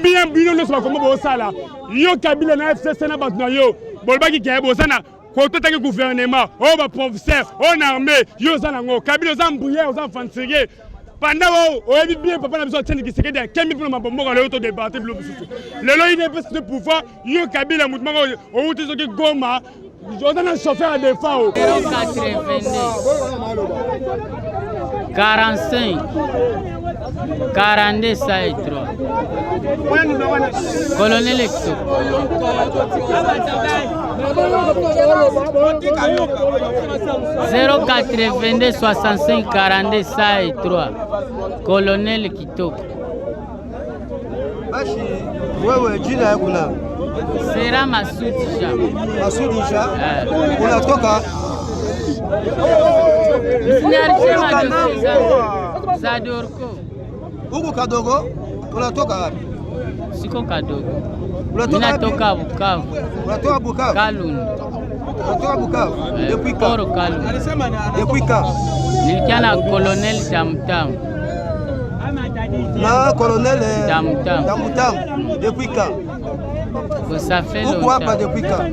bien bino ne soit comme bosala yo Kabila na FCC na batna yo bolbaki ke bosana côté tant que gouvernement oh ba professeur on armée yo za nango Kabila za mbouyer za fantirie pendant oh bien papa na biso tindi kiseke de kemi pour mabombo ka le to débattre bilo biso le lo il est pas de pouvoir yo Kabila mutu mako o uti so ki Goma yo za na chauffeur à défense 45 42 ça et 3 Colonel Lecto 082 65 42 ça et 3 Colonel Kitoko wewe jina yako na Sera Masudi Sha unatoka Zadorko huko Kadogo unatoka wapi? Siko Kadogo. Unatoka Bukavu. Unatoka Bukavu? Kalundu. Unatoka Bukavu? Depuis quand? Poro Kalundu. Depuis quand? Nilikia na Colonel Tamtam. Na Colonel Tamtam. Depuis quand? Ça fait longtemps. Pourquoi pas depuis quand?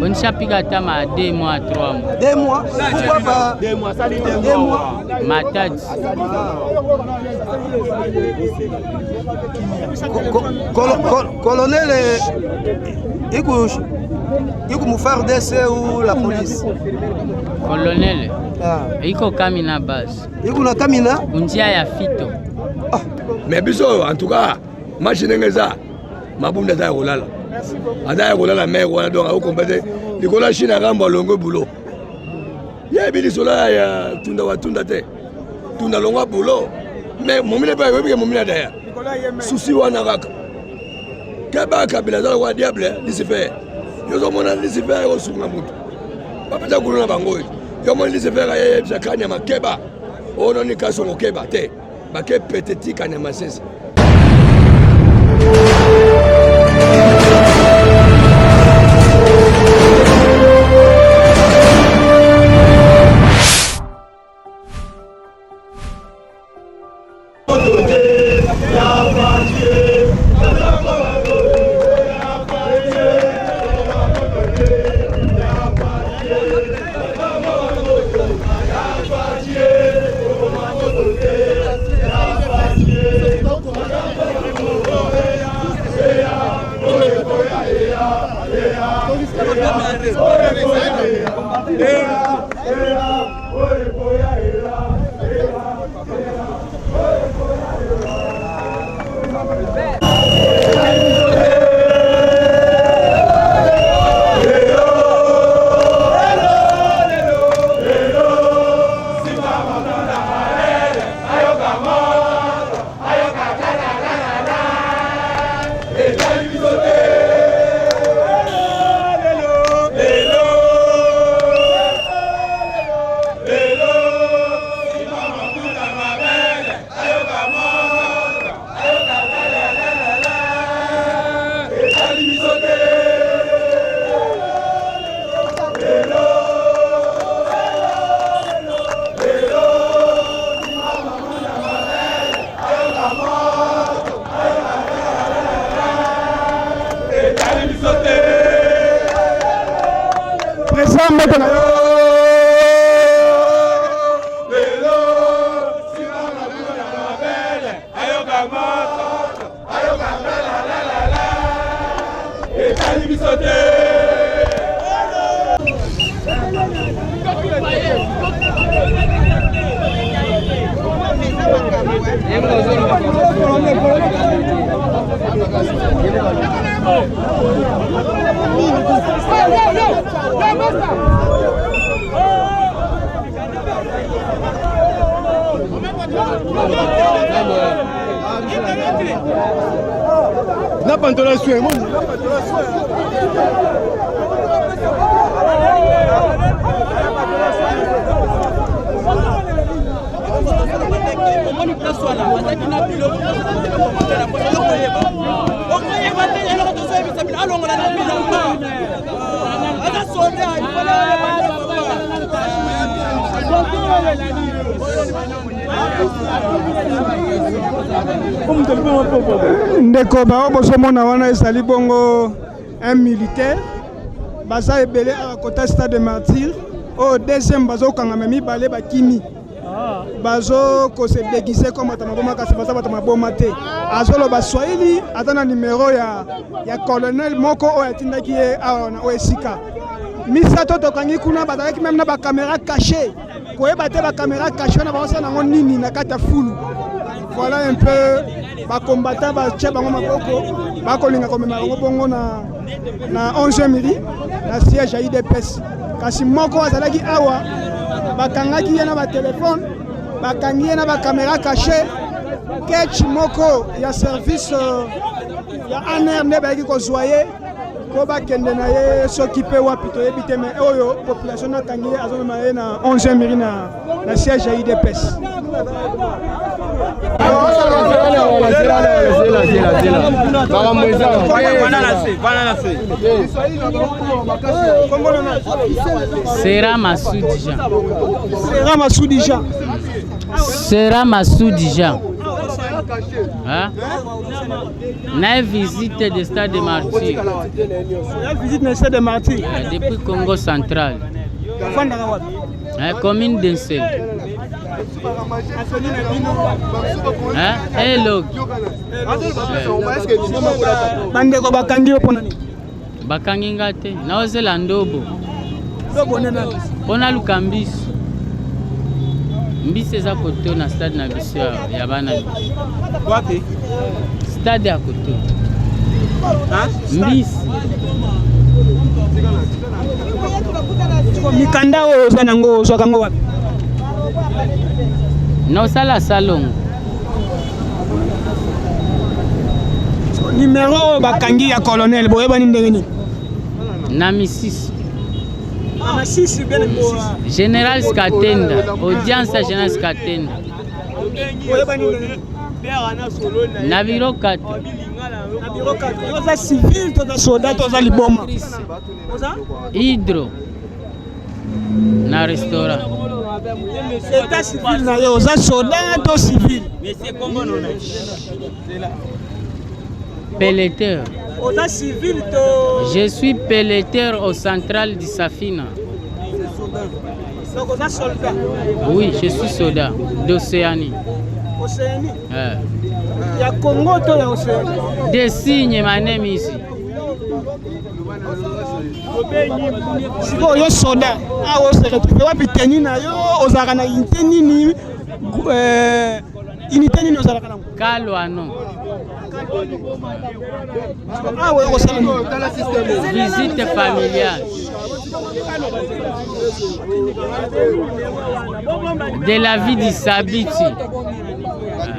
On chapiga tama 2 mois 3 mois. 2 mois? Pourquoi pas 2 mois? Ça dit 2 mois. Matadi. Colonel Iku mufar DC ou la police? Colonel. Iko Kamina base. Iku na Kamina? Unjia ya fito. Mais biso en tout cas, machine ngeza mabunda za kolala. Ada kolala mais wana donc au compété. Likola China gamba longo boulot. Ya bili sola ya tunda watunda te. Tunda longo boulot. Mais momile pa yobi momile daya. Souci wana kaka. Kaba Kabila za kwa diable lisife. Yozo mona lisife yo sunga mutu. Papeta kuluna bango. Yo mona lisife ya bizakanya makeba. Ono ni kaso ngokeba te. Bake peteti kanya masese. Na pantola sué, mon. ndeko bao bozomona wana ezali bongo un militaire baza ebele à côté stade de martyr au deuxième bazokanga mibale bakimi bazo ko se déguiser comme atamaboma kasi baza batamaboma te azoloba swahili atana numéro ya colonel moko oyo atindaki ye awa na esika misato tokangi kuna bazalaki même na bacaméra cachée koyeba te bacaméra cachée na baosa nango nini na kati ya fulu. Voilà un peu bacombattant batie bango maboko bakolinga komema bango bongo na 11 midi na siège ya UDPS kasi moko azalaki awa bakangaki ye na batelefone bakangi ye na bacaméra cachée ketch moko ya service ya ANR nde bayaki kozwa ye po bakende na ye soki mpe wapi toyebi te me oyo population nakangi ye azomema ye na 11 midi na siège ya UDPS. Sera Massoudi Jean. Sera Massoudi Jean. Sera Massoudi Jean. Hein? Na visite de stade de Martyr. La visite de stade de Martyr. Depuis Congo central. Commune d'Ensel. Hein? Hello. Bandeko bakangi yo pona ni. Bakangi ngate. Naozela ndobo. Ndobo nena. Pona lukambisi. Mbisi za koto na stade na biso ya bana. Wapi? Stade ya koto. Mbisi. Mikanda oyo za nango zwa kango wapi? No sala salongo. Numéro bakangi ya colonel boyeba ni ndenge ni? Na misisi. Na sisi bene ko. Général Skatenda, audience Général Skatenda. Boyeba ni ndenge ni? Na biro 4. Na biro 4. Yo za civil to za soldat to za liboma. Oza? Hydro. Na restaurant. État civil na yo za soldat to civil. Pelleteur. Oza civil to. Je suis pelleteur au central du Safina. Donc oza soldat. Oui, je suis soldat d'Océanie. Océanie. Ya Congo to ya Océanie. Des signes ma name ici. Siko yo soda awo se retrouver wapi teni na yo ozaka na unité nini unité nini ozaka na Kalwano. awo osala Visite familiale. De la vie du Sabiti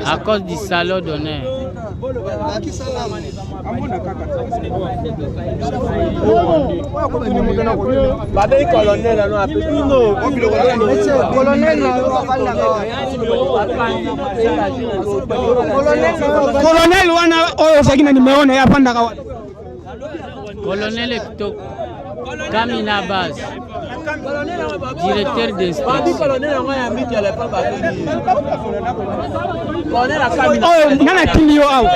à cause du salon d'honneur. Colonel wana oyo ozaki na numéro na ye afandaka wapi? Colonel Kitoko Kamina Base, directeur d'instruction. Oyo nana tindi yo awa?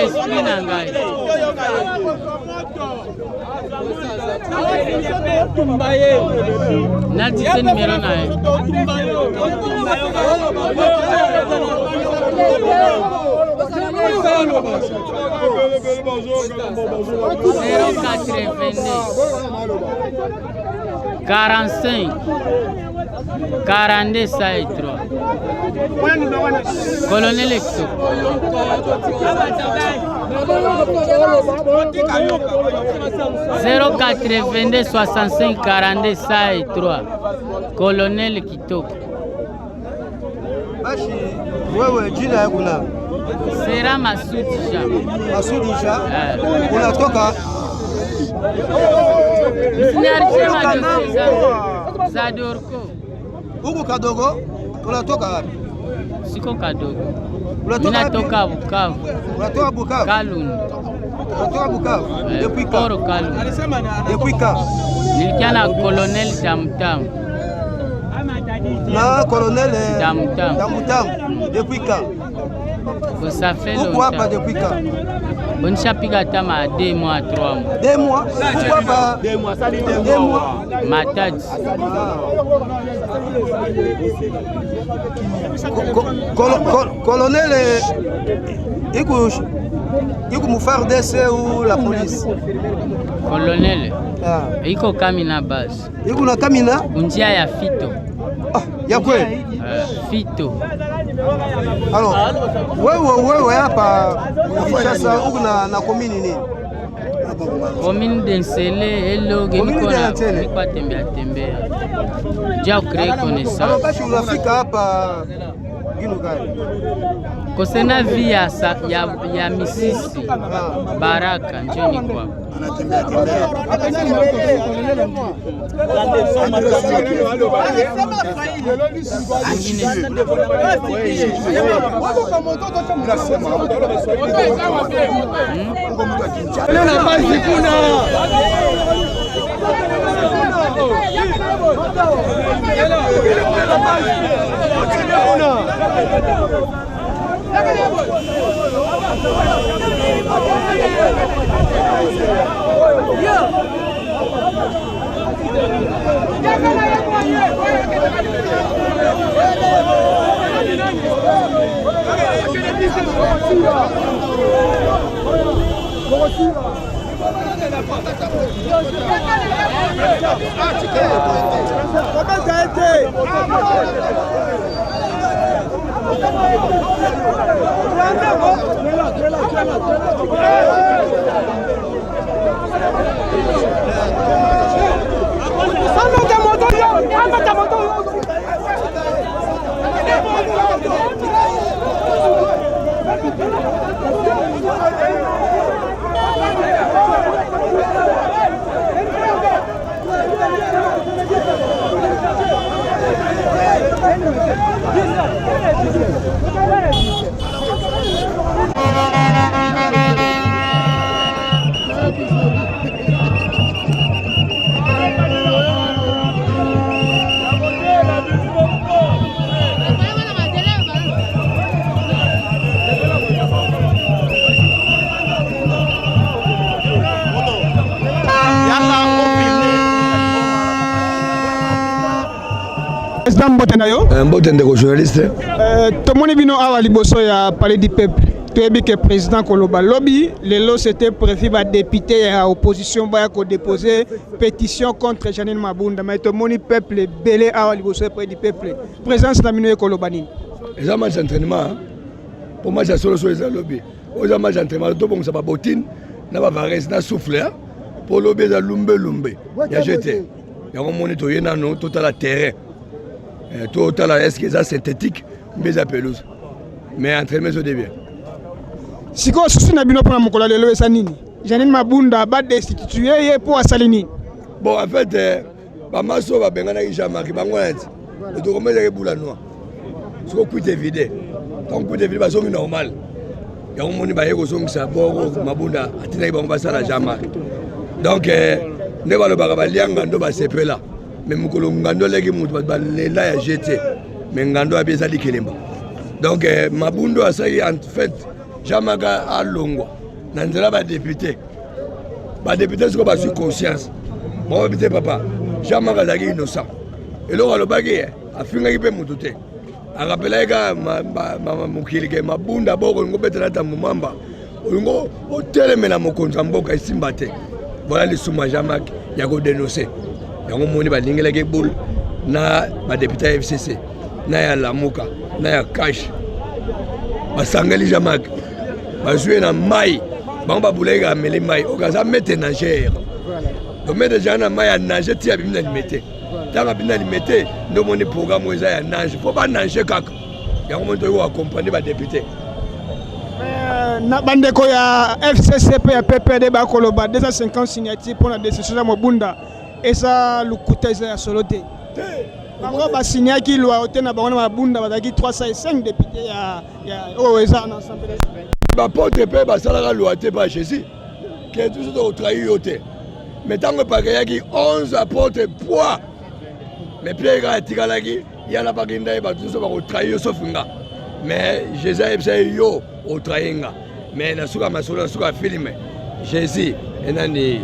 Esprit na ngai. Natise numéro na ye. « 45 42 3. Colonel Exo. 082 65 42 3. Colonel Kitoko. Bashi, wewe jina yako na? Sera Massoudi Jean. Massoudi Jean? Unatoka? Sinarisema dosi za Dorko. Huko Kadogo? Unatoka wapi? Siko Kadogo. Unatoka Bukavu. Unatoka Bukavu? Kalundu. Unatoka Bukavu? Depuis quand? Poro Kalundu. Depuis quand? Nilikia na Colonel Tamtam. na colonel Tamtam. Tamtam. Depuis quand? Ça fait Pourquoi longtemps. pas depuis quand? On s'applique à 2 mois, 3 mois. 2 mois. Pourquoi pas 2 mois? Ça dit 2 mois. Matad. Colonel, il faut faire DC ou la police? Colonel. Iko kamina base. Iko na kamina? Unjia ya fito. Ah, ya kweli? Fito. Alors, wewe hapa Kinshasa uko na komini nini? Komini Densele, Eloge, niko tembea. Jao créer connaissance. Alors basi unafika hapa gino gani? Kosena via ya Misisi. Baraka njoni kwa. Mbote ndeko journaliste. Tomoni bino awa liboso ya Palais du Peuple. Toyebi que président Koloba lobby, lelo c'était prévu ba député à opposition ba ko déposer pétition contre Janine Mabunda, mais tomoni peuple belé awa liboso Palais du Peuple. Présence na mino Koloba ni. Les matchs d'entraînement pour moi c'est solo sur les lobby. Aux matchs d'entraînement to bon ça ba botine na ba varese na souffler pour lobby za lumbe. Ya jeté. Ya on monitor yena no total terrain. Total est-ce que ça synthétique mais ça pelouse. Mais entraînement au début. Siko susu na bino pona mokola lelo esa nini? Janine Mabunda ba destituer pour asalini. Bon en fait ba maso ba bengana ki Jean-Marc bangona ti. To komeza ke bula noa. Siko kuite vide. Donc kuite vide ba songi normal. Ya omoni ba yeko songi sa boro Mabunda atina ki bango ba sala Jean-Marc. Donc ne ba lo ba lianga ndo ba sepela. Mais mukolo ngando leki mutu ba lela ya jeté. Mais ngando abeza likelemba. Donc Mabundo asaki en fait Jean-Marc a longo. Nanzela ba député. Ba député siko ba sur conscience. Mon député papa, Jean-Marc azaki innocent. Et là le bagé a finga ki pe mutu te. A rappela ka mukili ke Mabunda boko ngo betela ta mumamba. Ngo otelemela mokonza mboka isimba te. Voilà le souma Jean-Marc ya ko dénoncer. Yango moni ba lingela ke boule na ba député FCC. Na ya Lamuka, na ya Cash. Ba sangali Jean-Marc. Ba jouer na mai. Ba ba bulega meli mai. Okaza mettre nageur. Donc mettre déjà na mai ya nager ti abimina limité. Tanga bina limité, ndo moni programme oza ya nage. Faut pas nager kaka. Yango moni to accompagner ba député. Na bandeko ya FCCP ya PPD ba Koloba 250 signatures pour la décision de Mabunda. Et ça lukuteza ya solote. Bango ba signaki loi ote na bango Mabunda bazaki 305 députés ya OESA en assemblée. Ba porte pe ba sala loi te ba Jésus. Que tout ça au trahi ote. Mais tant que pas qu'il y a 11 apports poids. Mais puis il y a il y a la baginda et tout ça va trahir sauf nga mais Jésus est yo au trahinga mais na suka masolo suka film Jésus et nani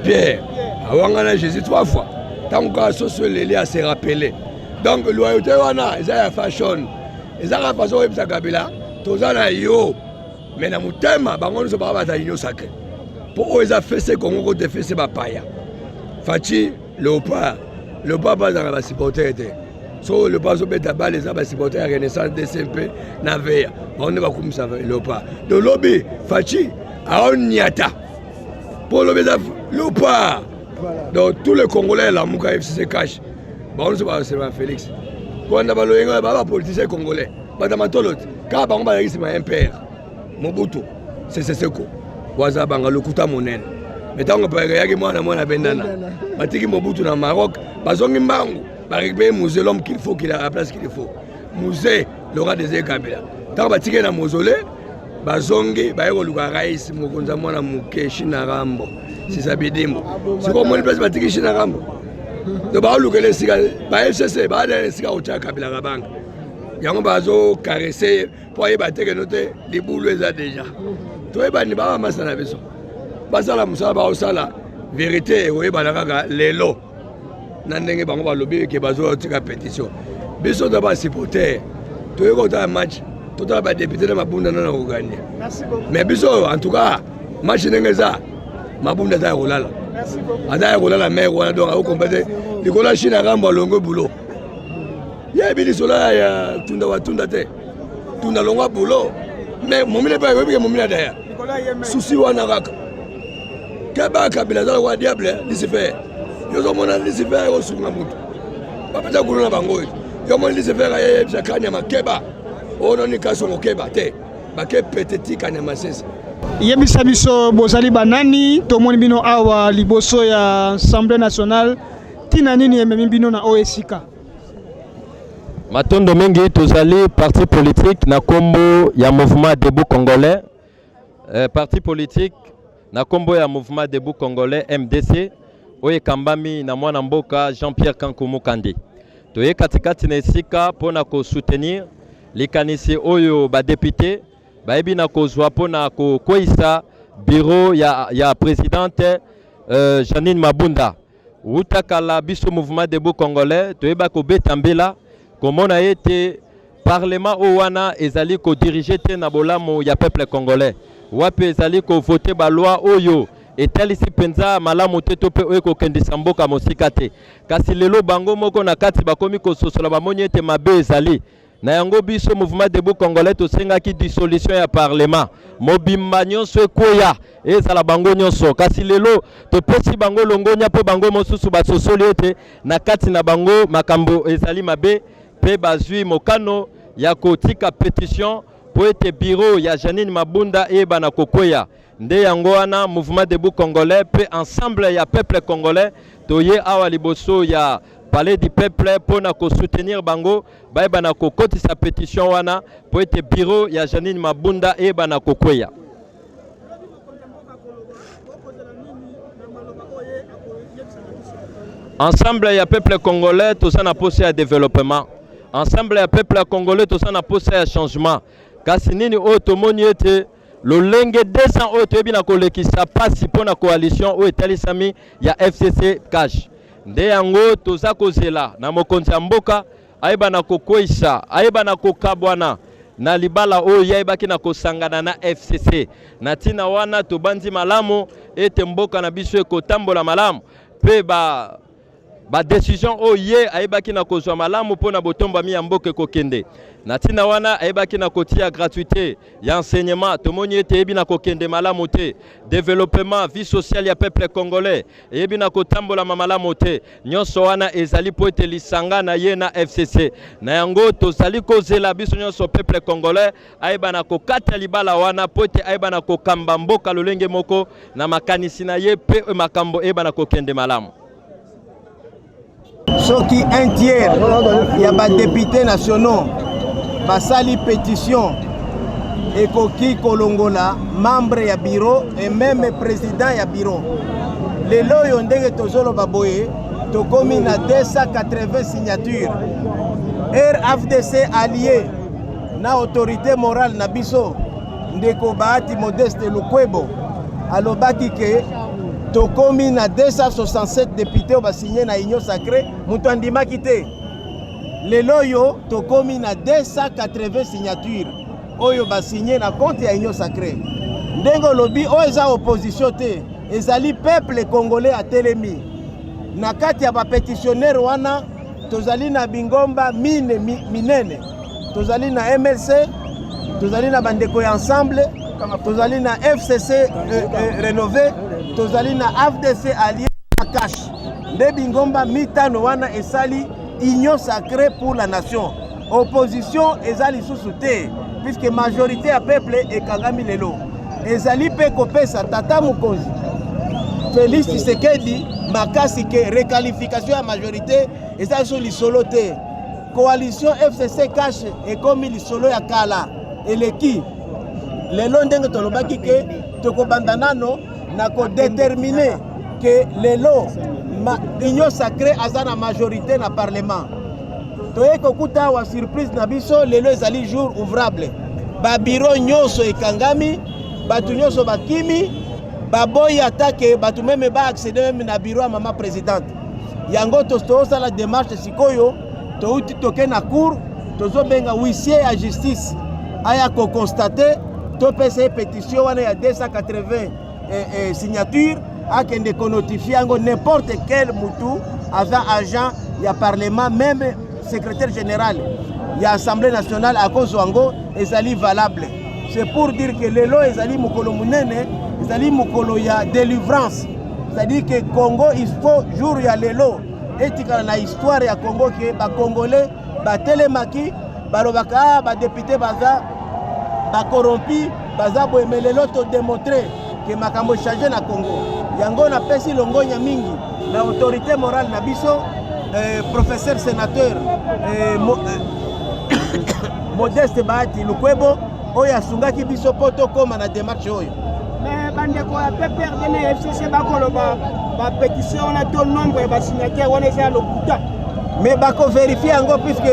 Pierre awanga Jésus 3 fois tant que soso les à se rappeler donc loyauté wana ça fashion ils a façon et ça kabila tozana yo mais na mutema bango so ba bata union sacré pour eux a fait ce qu'on ko fait c'est ba paya Fachi Léopard ba dans la supporter so le paso beta ba les ba supporter Renaissance DCMP na veya on ne va comme ça Léopard de lobby Fachi a onyata pour le Léopard donc tous les Congolais la muka FCC cash bon c'est pas Félix quand on a le ba politicien congolais ba dans matolot ka ba on ba yisi ma MPR Mobutu c'est Seko waza banga lokuta monene mais tant que yaki mwana bendana batiki Mobutu na Maroc bazongi mbangu ba récupérer musée l'homme qu'il faut qu'il a la place qu'il faut musée Laurent Désiré Kabila tant batiki na mausolée bazongi ba yeko luka rais mokonza mwana muke Shinarambo si sabidimo c'est comme une place batiki Shinarambo de ba luka les sika ba FCC ba les sika au Kabila la banque yango bazo caresser pour y battre noter les boules les déjà toi ba ni ba masana biso basala musala ba osala vérité oui ba nakaka lelo na ndenge bango ba lobi ke bazo tika pétition biso da ba supporter to yeko ta match to ta ba député na mabunda na ko gagner mais biso en tout cas match ndengeza mabunda da kolala merci beaucoup ada kolala mais wana donc au combattre likola Chine ngamba longo boulot ya bili sola ya tunda te tunda longwa boulot mais momile ba yobi ke momile da souci wana kaka kaba kabila za wa diable lisifer yo zo mona lisifer yo sunga mutu bapeta kuluna bango yo mona lisifer ya zakanya makeba ono ni kaso ngokeba te bake petiti kanya masese yebisa biso bozali banani tomoni bino awa liboso ya Assemblée nationale tina nini yememi bino na OSK Matondo mengi tozali parti politique na kombo ya mouvement debout congolais parti politique na kombo ya mouvement debout congolais MDC oye kambami na mwana mboka Jean-Pierre Kankumu Kandi toye katikati na esika pona ko soutenir likanisi oyo ba député baebi na kozwa pona ko koisa bureau ya présidente Janine Mabunda utakala biso mouvement debout congolais toyeba ko betambela komona ete parlement owana ezali ko diriger te na bolamo ya peuple congolais wapi ezali ko voter ba loi oyo etalisi penza malamu te to pe oyo kokendisa mboka mosika te kasi lelo bango moko na kati bakomi kososola bamoni ete mabe ezali na yango biso mouvement debout congolais tosengaki dissolution ya parlement mobimba nyonso ekoya ezala bango nyonso kasi lelo topesi bango longonya po bango mosusu basosoli ete na kati na bango makambo ezali mabe pe bazwi mokano ya kotika pétition po ete bureau ya Janine Mabunda eba na kokoya nde yango wana mouvement debout congolais pe ensemble ya peuple congolais toye awa liboso ya palais du peuple pour na ko soutenir bango baeba na kokotisa pétition wana po ete bureau ya Janine Mabunda eba na kokoya ensemble ya peuple congolais toza na pose ya développement ensemble ya peuple congolais toza na pose ya changement kasi nini oyo tomoni ete lolenge 200 oyo toyebi na kolekisa pasi mpo na coalition oyo etalisami ya FCC cash nde yango toza kozela na mokonzi ya mboka ayeba na kokwisa ayeba na kokabwana na libala oyo yayebaki na kosangana na FCC na tina wana tobandi malamu ete mboka na biso ekotambola malamu pe ba décision oye ayebaki na kozwa malamu pona botombami ya mboka kokende na tina wana ayebaki na kotia gratuité ya enseignement tomoni ete yebi na kokende malamu te développement vie sociale ya peuple congolais yebi na kotambola malamu te nyonso wana ezali po ete lisanga na ye na FCC na yango tozali kozela biso nyonso peuple congolais ayeba na kokata libala wana po ete ayeba na kokamba mboka lolenge moko na makanisi na ye pe makambo eba na kokende malamu soki un tiers ya ba députés nationaux basali pétition ekoki kolongola membre ya bureau et même président ya bureau lelo yo ndenge tozolo baboye tokomi na 280 signatures FDC allié na autorité morale na biso ndeko Bahati Modeste Lukwebo alobaki ke tokomi na 267 députés au basigné na union sacrée mutu andimaki te lelo yo tokomi na 280 signatures oyo basigné na compte ya union sacrée ndengo lobi o eza opposition te ezali peuple congolais atelemi na kati ya bapétitionnaire wana tozali na bingomba minene tozali na MLC tozali na bandeko ya ensemble tozali na FCC rénové tozali na FDC allié na cash nde bingomba mitano wana esali union sacrée pour la nation opposition ezali susu te puisque majorité ya peuple ekangami lelo ezali pe kopesa tata mokonzi Félix Tshisekedi makasi ke requalification ya majorité ezali so lisolo te coalition FCC cash ekomi lisolo ya kala eleki lelo ndenge tolobaki ke tokobanda nano na kodéterminer ke lelo union sacrée aza na majorité na parlement toye kokuta wa surprise na biso lelo ezali jour ouvrable babiro nyonso ekangami batu nyonso bakimi baboyi atake batu meme baaccéder meme na bureau ya mama présidente yango tozosala démarche sikoyo touti toke na cour tozobenga huissier ya justice aya kokonstate topesa pétition wana ya 280 signature akende konotifie yango n'importe quel mutu aza agent ya parlement même secrétaire général ya assemblée nationale akozwa yango ezali valable. C'est pour dire que lelo ezali mokolo munene ezali mokolo ya délivrance, c'est-à-dire que Congo il faut jour ya lelo etikala na histoire ya Congo ke ba congolais ba telemaki balobaka ba député baza ba corrompi baza boye lelo to démontrer que makambo changer na Congo yango na pesi longonya mingi na autorité morale na biso professeur sénateur Modeste Bahati Lukwebo oyo asungaki biso poto koma na démarche oyo. Mais bandeko ya PPRD na FCC bakoloba ba pétition na to nombre ba signataire wana eza lokuta. Mais bako vérifier yango puisque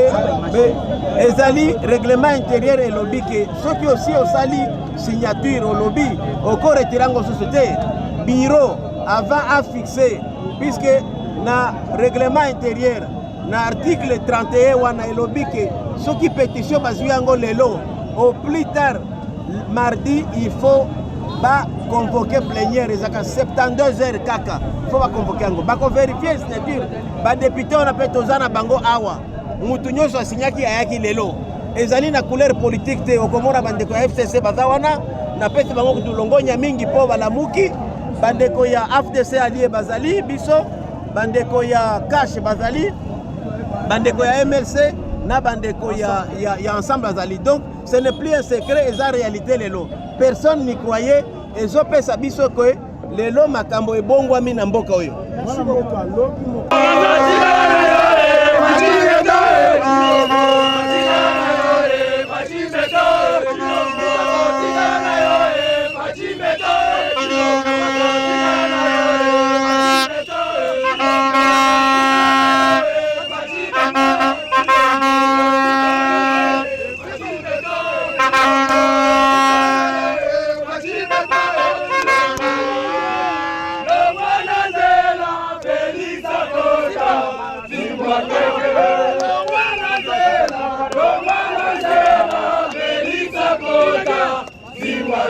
ezali règlement intérieur et lobby que ceux qui aussi osali signature au lobby oko retirango société bureau avant à fixer puisque na règlement intérieur na article 31 wana lobby que ceux qui pétition bazui yango lelo au plus tard mardi il faut ba convoquer plénière ezaka 72 heures kaka faut ba convoquer yango bako vérifier signature ba député on appelle tozana bango awa mutu nyonso asinyaki ayaki lelo ezali na couleur politique te okomona bandeko ya FCC baza wana na pete bango kutulongonya mingi po balamuki bandeko ya FDC allié bazali biso bandeko ya cash bazali bandeko ya MLC na bandeko ya ensemble bazali. Donc ce n'est plus un secret, c'est la réalité lelo. Personne n'y croyait et zo pesa biso ko lelo makambo ebongwami na mboka oyo. Viva